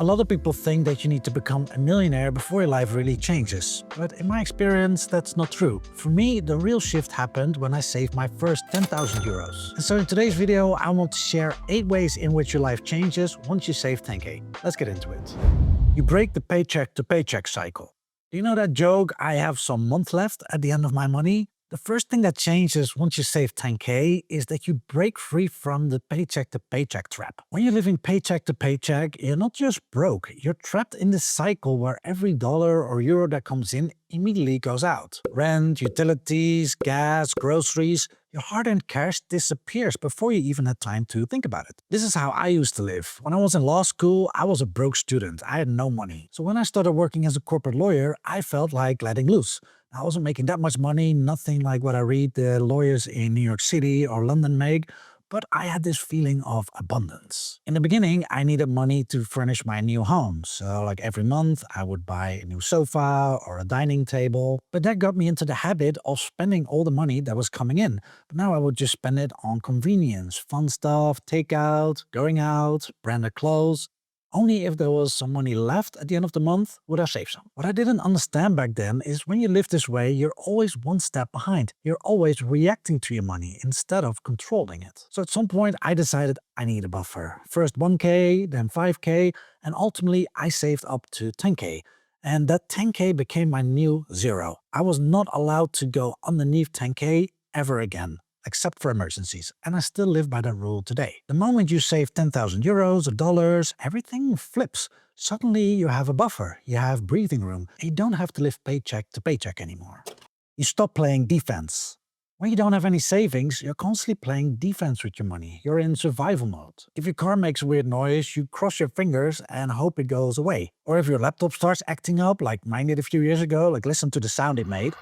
A lot of people think that you need to become a millionaire before your life really changes, but in my experience that's not true. For me, the real shift happened when I saved my first 10,000 euros. And so in today's video I want to share 8 ways in which your life changes once you save 10k. Let's get into it. You break the paycheck to paycheck cycle. Do you know that joke, I have some month left at the end of my money? The first thing that changes once you save 10k is that you break free from the paycheck to paycheck trap. When you're living paycheck to paycheck, you're not just broke, you're trapped in this cycle where every dollar or euro that comes in immediately goes out. Rent, utilities, gas, groceries, your hard-earned cash disappears before you even had time to think about it. This is how I used to live. When I was in law school, I was a broke student. I had no money. So when I started working as a corporate lawyer, I felt like letting loose. I wasn't making that much money, nothing like what I read the lawyers in New York City or London make, but I had this feeling of abundance. In the beginning, I needed money to furnish my new home. So like every month, I would buy a new sofa or a dining table. But that got me into the habit of spending all the money that was coming in. But now I would just spend it on convenience, fun stuff, takeout, going out, branded clothes. Only if there was some money left at the end of the month would I save some. What I didn't understand back then is when you live this way, you're always one step behind. You're always reacting to your money instead of controlling it. So at some point I decided I need a buffer. First 1k, then 5k, and ultimately I saved up to 10k. And that 10k became my new zero. I was not allowed to go underneath 10k ever again, except for emergencies, and I still live by that rule today. The moment you save 10,000 euros or dollars, everything flips. Suddenly you have a buffer, you have breathing room, and you don't have to live paycheck to paycheck anymore. You stop playing defense. When you don't have any savings, you're constantly playing defense with your money. You're in survival mode. If your car makes a weird noise, you cross your fingers and hope it goes away. Or if your laptop starts acting up like mine did a few years ago, like listen to the sound it made.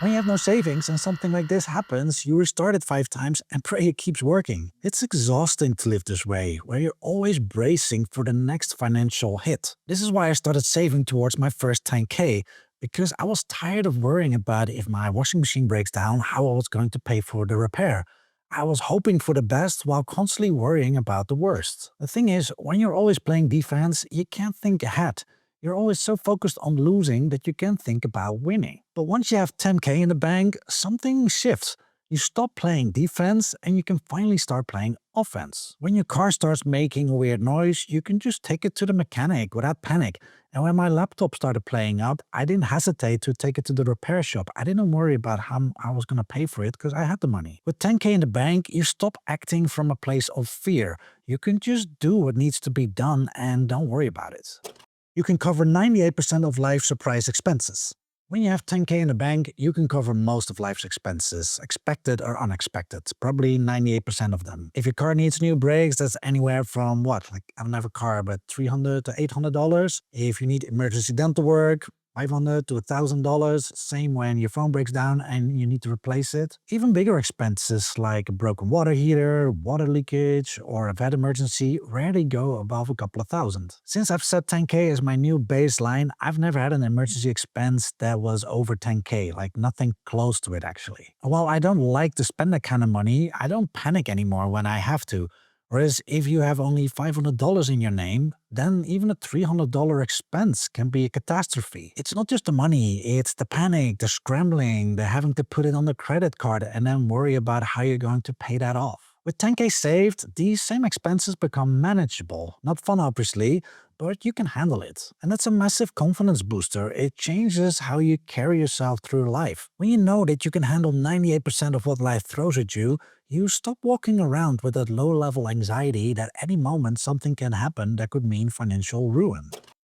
When you have no savings and something like this happens, you restart it 5 times and pray it keeps working. It's exhausting to live this way, where you're always bracing for the next financial hit. This is why I started saving towards my first 10k, because I was tired of worrying about if my washing machine breaks down, how I was going to pay for the repair. I was hoping for the best while constantly worrying about the worst. The thing is, when you're always playing defense, you can't think ahead. You're always so focused on losing that you can't think about winning. But once you have 10k in the bank, something shifts. You stop playing defense and you can finally start playing offense. When your car starts making a weird noise, you can just take it to the mechanic without panic. And when my laptop started playing up, I didn't hesitate to take it to the repair shop. I didn't worry about how I was going to pay for it because I had the money. With 10k in the bank, you stop acting from a place of fear. You can just do what needs to be done and don't worry about it. You can cover 98% of life's surprise expenses. When you have 10k in the bank, you can cover most of life's expenses, expected or unexpected, probably 98% of them. If your car needs new brakes, that's anywhere from what? Like, I don't have a car, but $300 to $800. If you need emergency dental work, $500 to $1,000, same when your phone breaks down and you need to replace it. Even bigger expenses like a broken water heater, water leakage, or a vet emergency rarely go above a couple of thousand. Since I've set 10k as my new baseline, I've never had an emergency expense that was over 10k, like nothing close to it actually. While I don't like to spend that kind of money, I don't panic anymore when I have to. Whereas if you have only $500 in your name, then even a $300 expense can be a catastrophe. It's not just the money, it's the panic, the scrambling, the having to put it on the credit card and then worry about how you're going to pay that off. With 10k saved, these same expenses become manageable. Not fun obviously, but you can handle it. And that's a massive confidence booster. It changes how you carry yourself through life. When you know that you can handle 98% of what life throws at you, you stop walking around with that low-level anxiety that any moment something can happen that could mean financial ruin.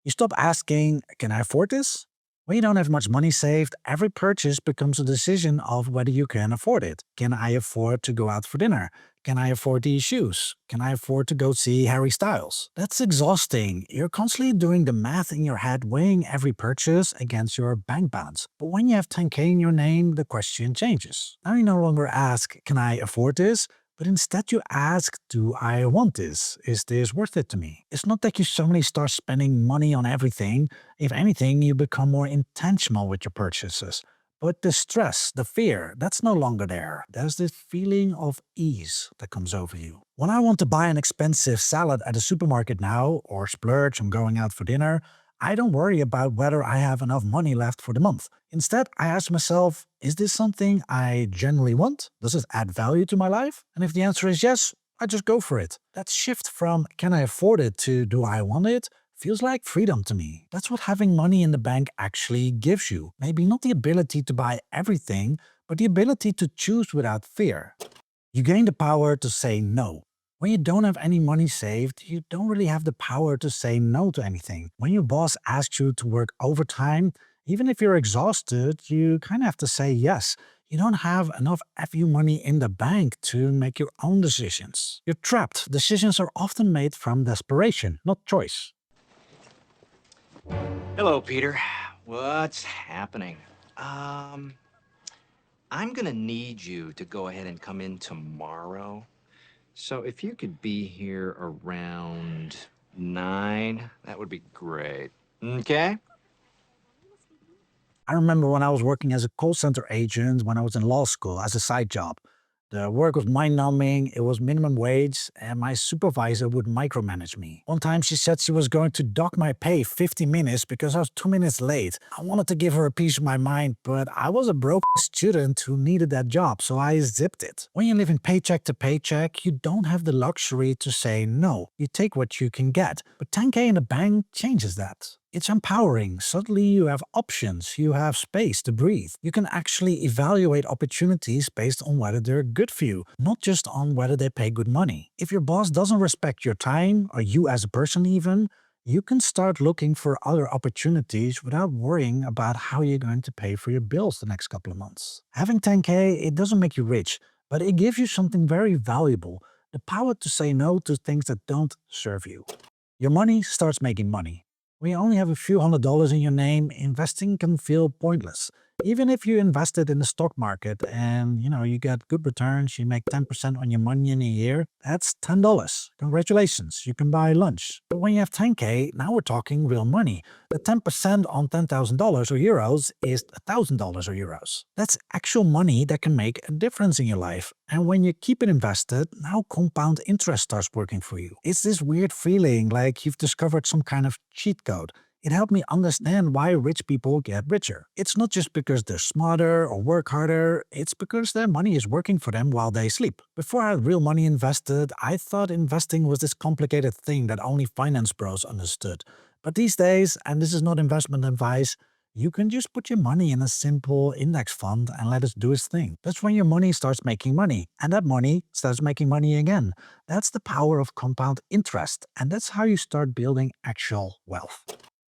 You stop asking, can I afford this? When you don't have much money saved, every purchase becomes a decision of whether you can afford it. Can I afford to go out for dinner? Can I afford these shoes? Can I afford to go see Harry Styles? That's exhausting. You're constantly doing the math in your head, weighing every purchase against your bank balance. But when you have 10k in your name, the question changes. Now you no longer ask, can I afford this? But instead you ask, do I want this? Is this worth it to me? It's not that you suddenly start spending money on everything. If anything, you become more intentional with your purchases. But the stress, the fear, that's no longer there. There's this feeling of ease that comes over you. When I want to buy an expensive salad at a supermarket now, or splurge on going out for dinner, I don't worry about whether I have enough money left for the month. Instead, I ask myself, is this something I genuinely want? Does it add value to my life? And if the answer is yes, I just go for it. That shift from can I afford it to do I want it feels like freedom to me. That's what having money in the bank actually gives you. Maybe not the ability to buy everything, but the ability to choose without fear. You gain the power to say no. When you don't have any money saved, you don't really have the power to say no to anything. When your boss asks you to work overtime, even if you're exhausted, you kind of have to say yes. You don't have enough FU money in the bank to make your own decisions. You're trapped. Decisions are often made from desperation, not choice. Hello, Peter. What's happening? Um, I'm gonna need you to go ahead and come in tomorrow. So if you could be here around 9, that would be great. Okay? I remember when I was working as a call center agent when I was in law school as a side job. The work was mind-numbing, it was minimum wage, and my supervisor would micromanage me. One time she said she was going to dock my pay 50 minutes because I was 2 minutes late. I wanted to give her a piece of my mind, but I was a broke student who needed that job, so I zipped it. When you live in paycheck to paycheck, you don't have the luxury to say no. You take what you can get. But 10K in the bank changes that. It's empowering. Suddenly you have options, you have space to breathe. You can actually evaluate opportunities based on whether they're good for you, not just on whether they pay good money. If your boss doesn't respect your time, or you as a person even, you can start looking for other opportunities without worrying about how you're going to pay for your bills the next couple of months. Having 10K, it doesn't make you rich, but it gives you something very valuable, the power to say no to things that don't serve you. Your money starts making money. When you only have a few $100s in your name, investing can feel pointless. Even if you invested in the stock market and you get good returns, you make 10% on your money in a year, that's $10. Congratulations, you can buy lunch. But when you have 10K, now we're talking real money. The 10% on $10,000 or euros is $1,000 or euros. That's actual money that can make a difference in your life. And when you keep it invested, now compound interest starts working for you. It's this weird feeling like you've discovered some kind of cheat code. It helped me understand why rich people get richer. It's not just because they're smarter or work harder, it's because their money is working for them while they sleep. Before I had real money invested, I thought investing was this complicated thing that only finance bros understood. But these days, and this is not investment advice, you can just put your money in a simple index fund and let it do its thing. That's when your money starts making money, and that money starts making money again. That's the power of compound interest, and that's how you start building actual wealth.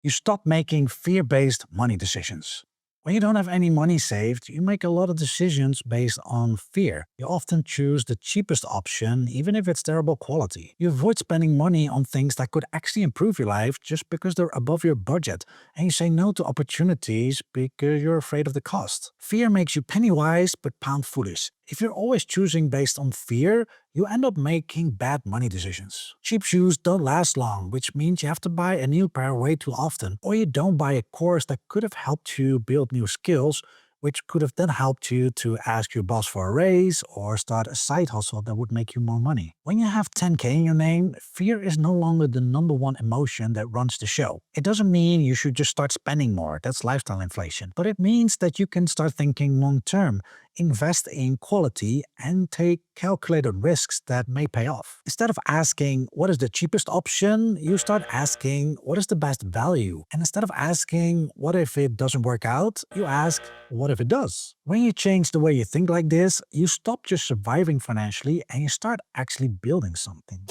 You stop making fear-based money decisions. When you don't have any money saved, you make a lot of decisions based on fear. You often choose the cheapest option, even if it's terrible quality. You avoid spending money on things that could actually improve your life just because they're above your budget. And you say no to opportunities because you're afraid of the cost. Fear makes you penny wise but pound foolish. If you're always choosing based on fear, you end up making bad money decisions. Cheap shoes don't last long, which means you have to buy a new pair way too often, or you don't buy a course that could have helped you build new skills, which could have then helped you to ask your boss for a raise or start a side hustle that would make you more money. When you have 10K in your name, fear is no longer the number one emotion that runs the show. It doesn't mean you should just start spending more, that's lifestyle inflation, but it means that you can start thinking long term, invest in quality, and take calculated risks that may pay off. Instead of asking, what is the cheapest option, you start asking, what is the best value? And instead of asking, what if it doesn't work out, you ask, what if it does? When you change the way you think like this, you stop just surviving financially and you start actually building something.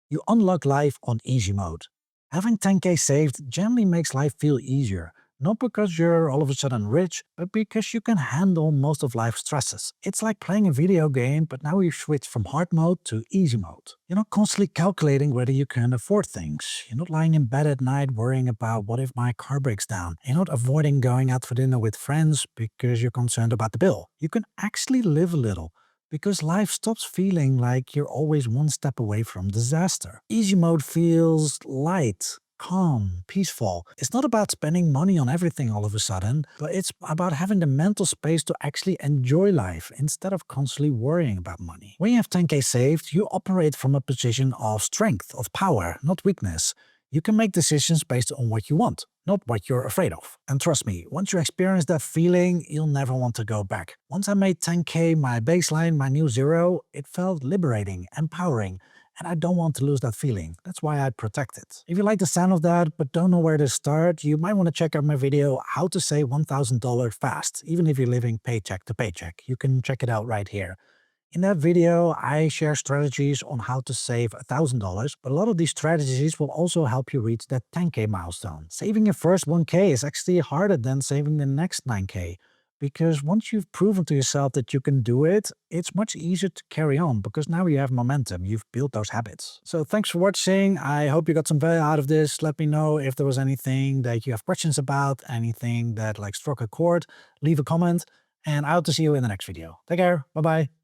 You unlock life on easy mode. Having 10K saved generally makes life feel easier. Not because you're all of a sudden rich, but because you can handle most of life's stresses. It's like playing a video game, but now you switch from hard mode to easy mode. You're not constantly calculating whether you can afford things. You're not lying in bed at night worrying about what if my car breaks down. You're not avoiding going out for dinner with friends because you're concerned about the bill. You can actually live a little, because life stops feeling like you're always one step away from disaster. Easy mode feels light, calm, peaceful. It's not about spending money on everything all of a sudden, but it's about having the mental space to actually enjoy life instead of constantly worrying about money. When you have 10k saved, you operate from a position of strength, of power, not weakness. You can make decisions based on what you want, not what you're afraid of. And trust me, once you experience that feeling, you'll never want to go back. Once I made 10k my baseline, my new zero, it felt liberating, empowering, and I don't want to lose that feeling. That's why I protect it. If you like the sound of that but don't know where to start, you might want to check out my video How to Save $1,000 Fast, even if you're living paycheck to paycheck. You can check it out right here. In that video, I share strategies on how to save $1,000, but a lot of these strategies will also help you reach that 10k milestone. Saving your first 1k is actually harder than saving the next 9k, because once you've proven to yourself that you can do it, it's much easier to carry on because now you have momentum, you've built those habits. So thanks for watching, I hope you got some value out of this. Let me know if there was anything that you have questions about, anything that like struck a chord, leave a comment, and I hope to see you in the next video. Take care, bye bye.